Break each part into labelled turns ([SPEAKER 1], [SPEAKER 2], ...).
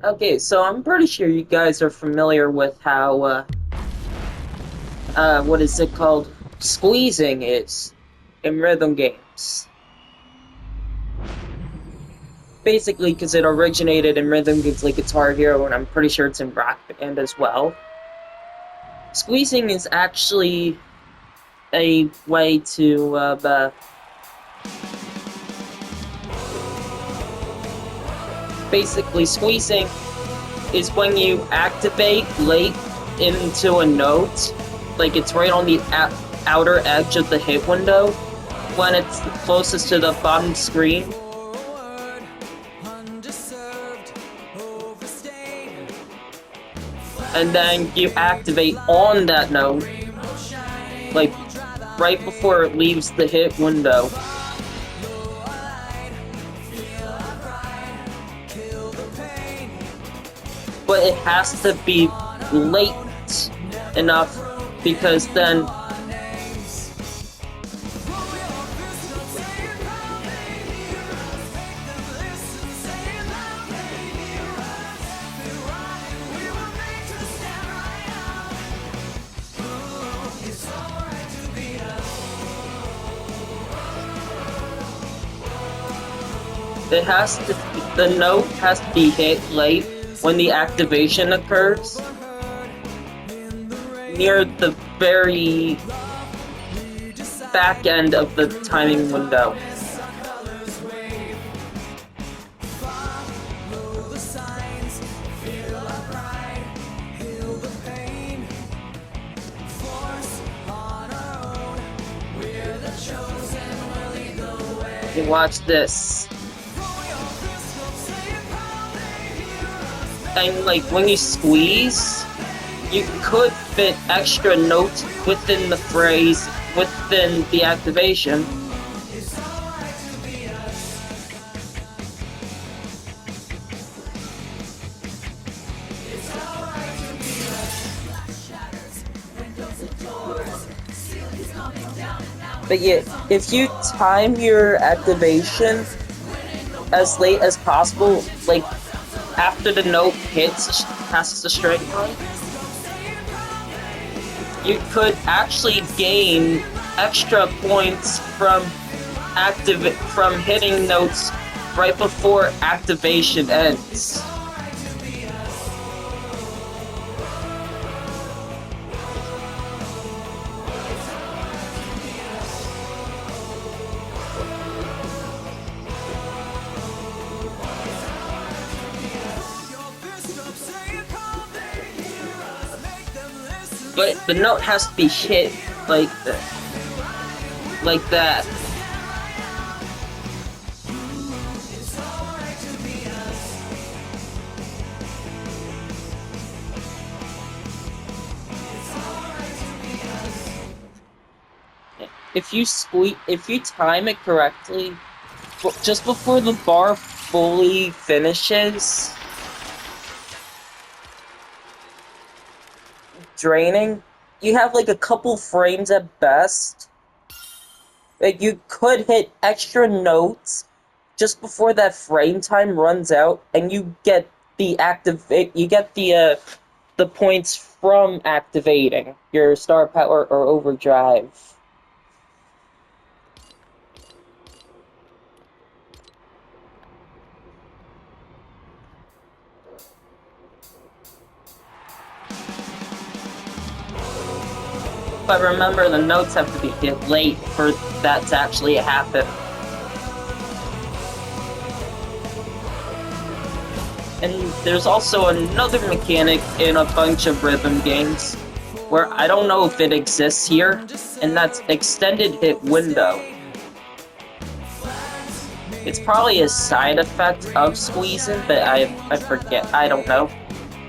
[SPEAKER 1] Okay, so I'm pretty sure you guys are familiar with how, what is it called? Squeezing is in rhythm games. Basically, because it originated in rhythm games like Guitar Hero, and I'm pretty sure it's in Rock Band as well. Squeezing is actually a way to, basically, squeezing is when you activate late into a note, like it's right on the outer edge of the hit window, when it's closest to the bottom screen. And then you activate on that note, like right before it leaves the hit window. But it has to be late enough, because then the note has to be hit late when the activation occurs, near the very back end of the timing window. You watch this. And like when you squeeze, you could fit extra notes within the phrase, within the activation. But yeah, if you time your activation as late as possible, like after the note passes the straight line, you could actually gain extra points from hitting notes right before activation ends. But the note has to be hit like that. If you time it correctly, just before the bar fully finishes draining, you have like a couple frames at best. Like you could hit extra notes just before that frame time runs out, and you get the the points from activating your star power or overdrive. But remember, the notes have to be hit late for that to actually happen. And there's also another mechanic in a bunch of rhythm games, where I don't know if it exists here, and that's extended hit window. It's probably a side effect of squeezing, but I forget, I don't know.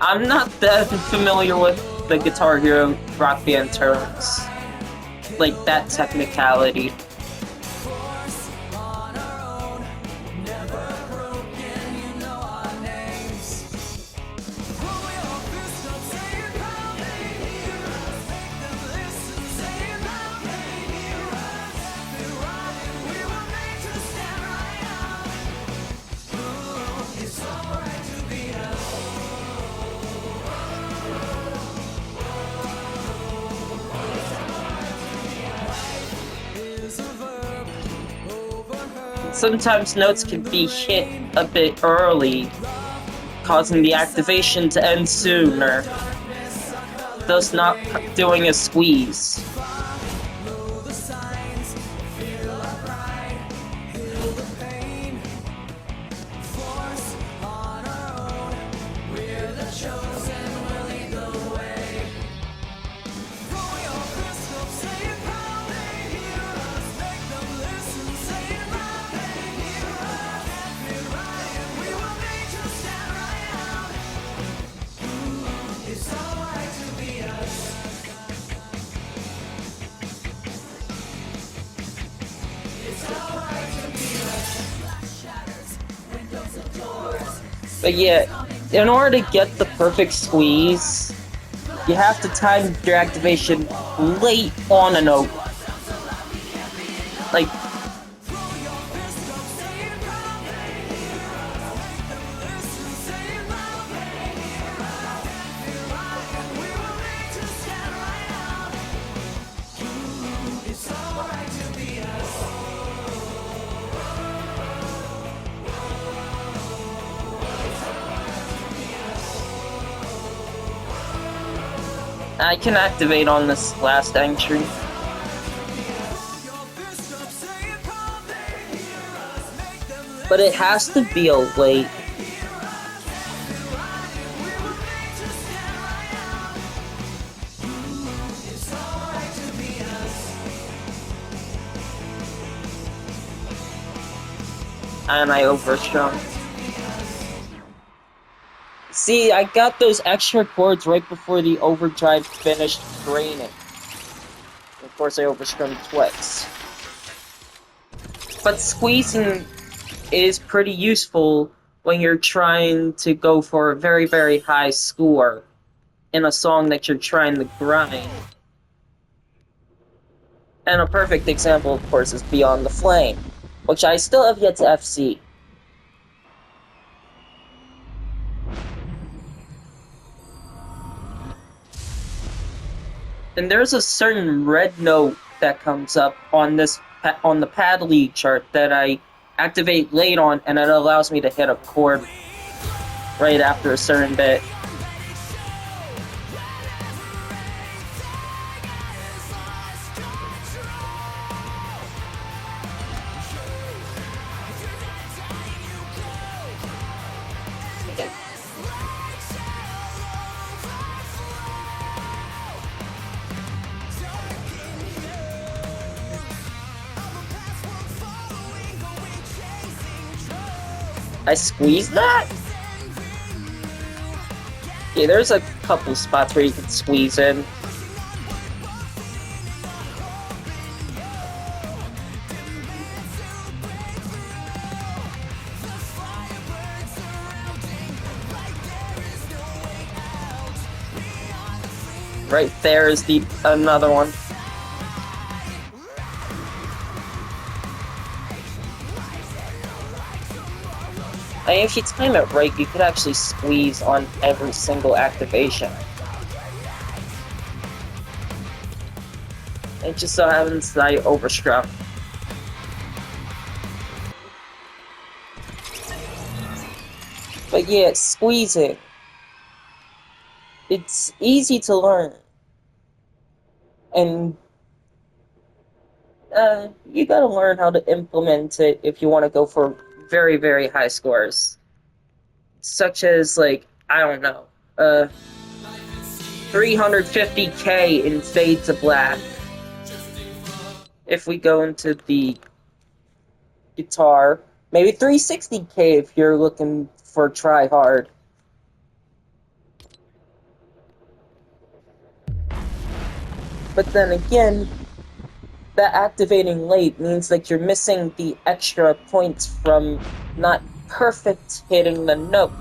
[SPEAKER 1] I'm not that familiar with the Guitar Hero Rock Band terms, like that technicality. sometimes notes can be hit a bit early, causing the activation to end sooner, thus not doing a squeeze. But yeah, in order to get the perfect squeeze, you have to time your activation late on a note. Like, I can activate on this last entry. But it has to be a late. And I overstrung. See, I got those extra chords right before the overdrive finished draining. Of course, I overstrummed twice. But squeezing is pretty useful when you're trying to go for a very, very high score in a song that you're trying to grind. And a perfect example, of course, is Beyond the Flame, which I still have yet to FC. And there's a certain red note that comes up on the pad lead chart that I activate late on, and it allows me to hit a chord right after a certain bit. I squeezed that? Yeah, there's a couple spots where you can squeeze in. Right there is another one. And if you time it right, you could actually squeeze on every single activation. It just so happens that I overstrung. But yeah, squeezing. It's easy to learn. And you gotta learn how to implement it if you want to go for very, very high scores. Such as, like, I don't know, 350k in Fade to Black. If we go into the guitar, maybe 360k if you're looking for try hard. But then again, that activating late means that you're missing the extra points from not perfect hitting the note.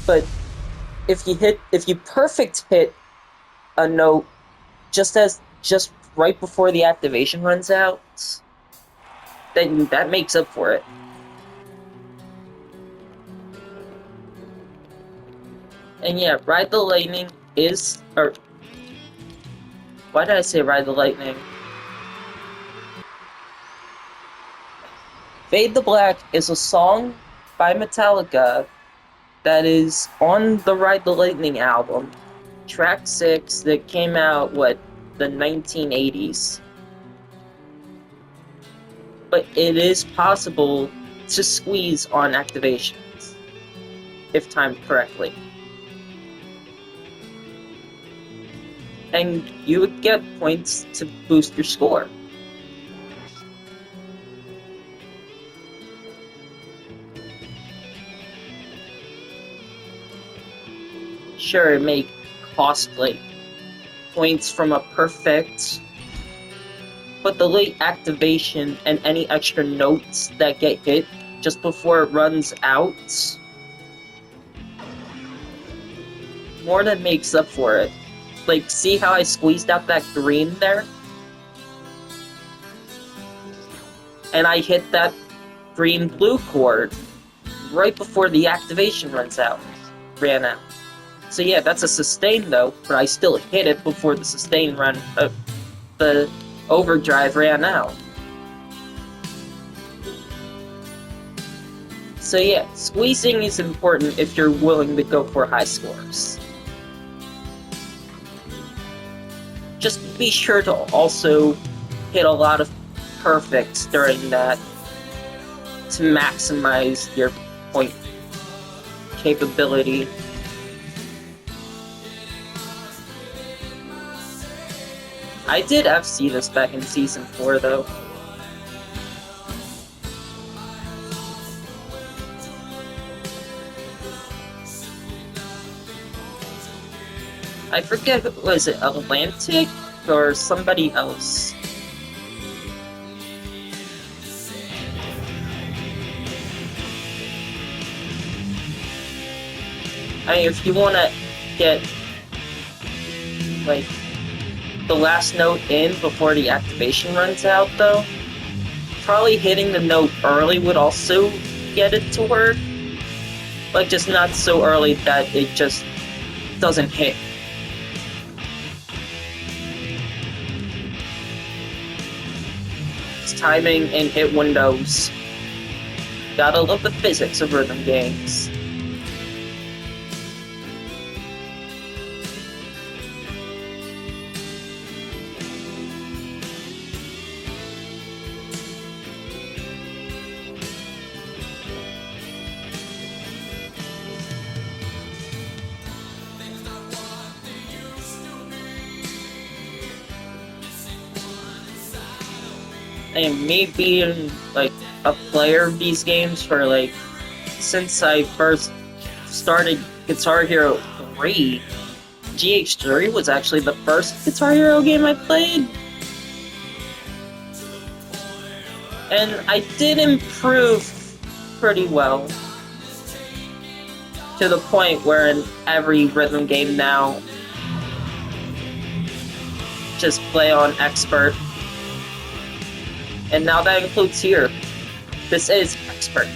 [SPEAKER 1] But if you perfect hit a note just right before the activation runs out, then that makes up for it. And yeah, Ride the Lightning is, or why did I say Ride the Lightning? Fade to Black is a song by Metallica that is on the Ride the Lightning album, track 6, that came out, the 1980s. But it is possible to squeeze on activations, if timed correctly. And you would get points to boost your score. Sure, it may cost points from a perfect, but the late activation and any extra notes that get hit just before it runs out more than makes up for it. See how I squeezed out that green there? And I hit that green-blue chord right before the activation ran out. So yeah, that's a sustain though, but I still hit it before the overdrive ran out. So yeah, squeezing is important if you're willing to go for high scores. Just be sure to also hit a lot of perfects during that to maximize your point capability. I did FC this back in Season 4, though. I forget, was it Atlantic or somebody else? I mean, if you want to get, the last note in before the activation runs out, though, probably hitting the note early would also get it to work, but just not so early that it just doesn't hit. It's timing and hit windows. Gotta love the physics of rhythm games. And me being a player of these games for since I first started Guitar Hero 3, GH3 was actually the first Guitar Hero game I played. And I did improve pretty well, to the point where in every rhythm game now, just play on Expert. And now that includes here. This is Expert.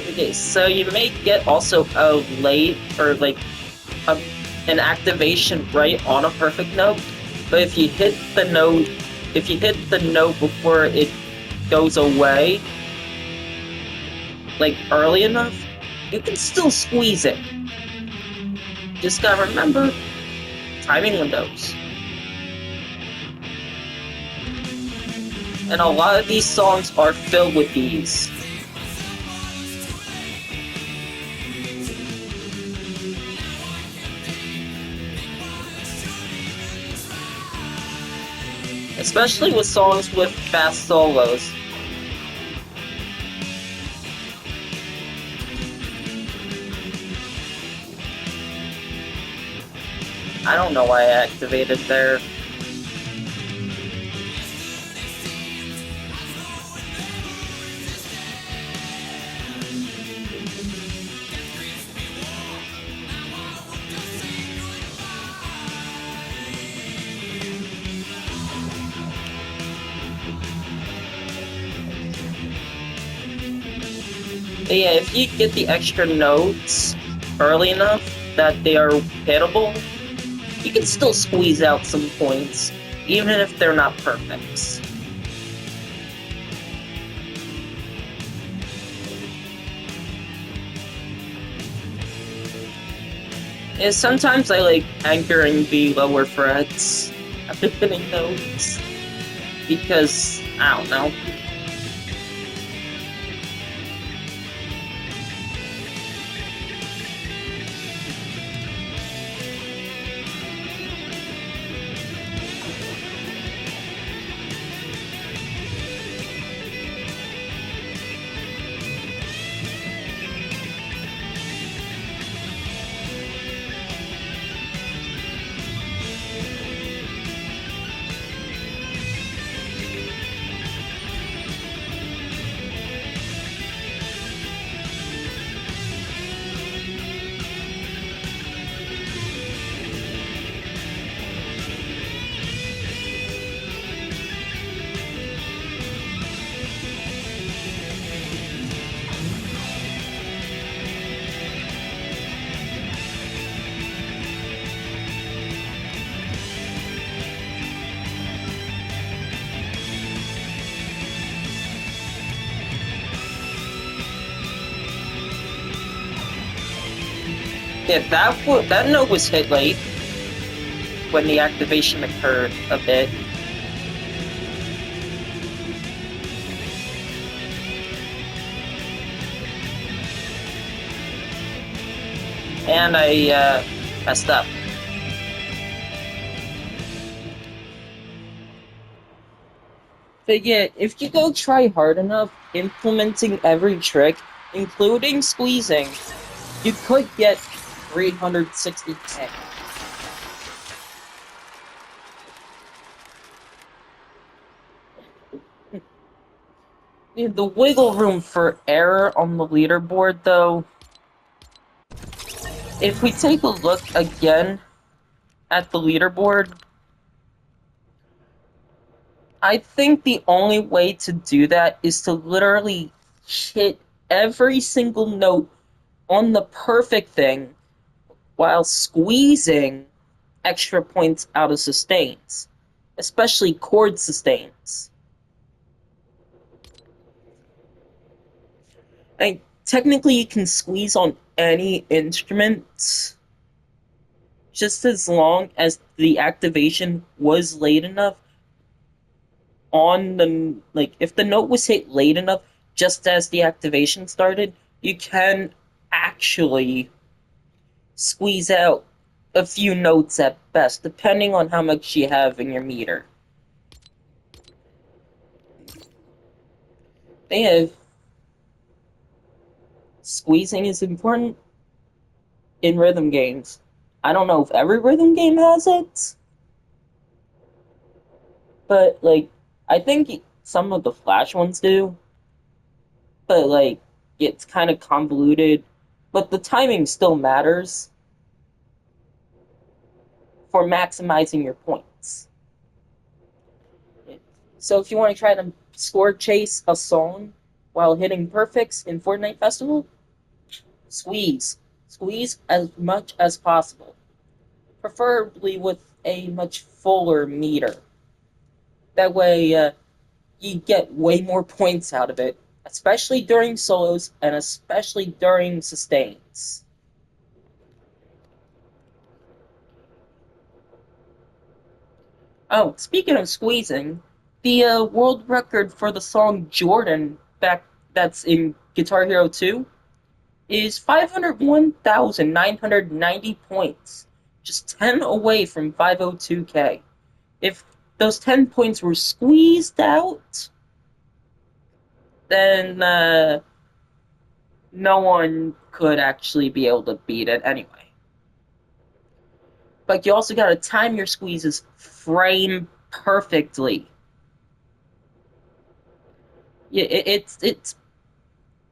[SPEAKER 1] Okay, so you may get also a late or an activation right on a perfect note, but if you hit the note before it goes away, early enough, you can still squeeze it. Just gotta remember timing windows. And a lot of these songs are filled with these. Especially with songs with fast solos. I don't know why I activated there. But yeah, if you get the extra notes early enough that they are hittable, you can still squeeze out some points, even if they're not perfects. And sometimes I like anchoring the lower frets at the beginning notes because I don't know. Yeah, that note was hit late when the activation occurred a bit. And I messed up. But yeah, if you go try hard enough, implementing every trick, including squeezing, you could get 360k. The wiggle room for error on the leaderboard, though, if we take a look again at the leaderboard, I think the only way to do that is to literally hit every single note on the perfect thing while squeezing extra points out of sustains, especially chord sustains. And technically, you can squeeze on any instrument just as long as the activation was late enough on the, like, if the note was hit late enough just as the activation started, you can actually squeeze out a few notes at best, depending on how much you have in your meter. They have squeezing is important in rhythm games. I don't know if every rhythm game has it, but like I think some of the Flash ones do. But like it's kind of convoluted. But the timing still matters for maximizing your points. So if you want to try to score chase a song while hitting perfects in Fortnite Festival, squeeze. Squeeze as much as possible. Preferably with a much fuller meter. That way, you get way more points out of it, especially during solos and especially during sustains. Oh, speaking of squeezing, the world record for the song Jordan back that's in Guitar Hero 2 is 501,990 points, just 10 away from 502k. If those 10 points were squeezed out, then no one could actually be able to beat it anyway. But you also gotta time your squeezes frame perfectly. Yeah, it's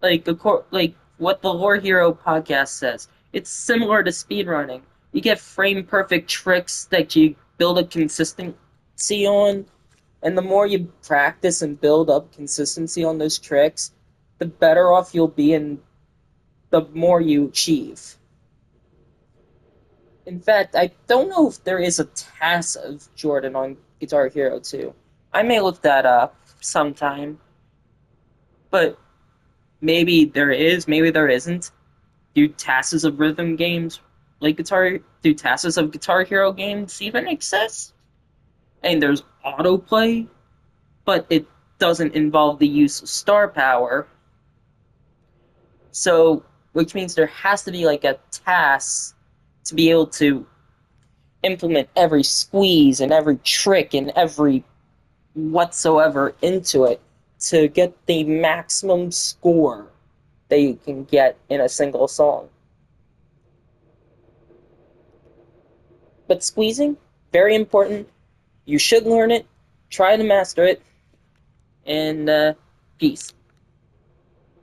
[SPEAKER 1] like like what the Lore Hero podcast says. It's similar to speedrunning. You get frame perfect tricks that you build a consistency on, and the more you practice and build up consistency on those tricks, the better off you'll be and the more you achieve. In fact, I don't know if there is a TAS of Jordan on Guitar Hero 2. I may look that up sometime, but maybe there is, maybe there isn't. Do TASs of rhythm games do TASs of Guitar Hero games even exist? And there's autoplay, but it doesn't involve the use of star power. So, which means there has to be like a TAS to be able to implement every squeeze and every trick and every whatsoever into it to get the maximum score that you can get in a single song. But squeezing, very important. You should learn it, try to master it, and peace.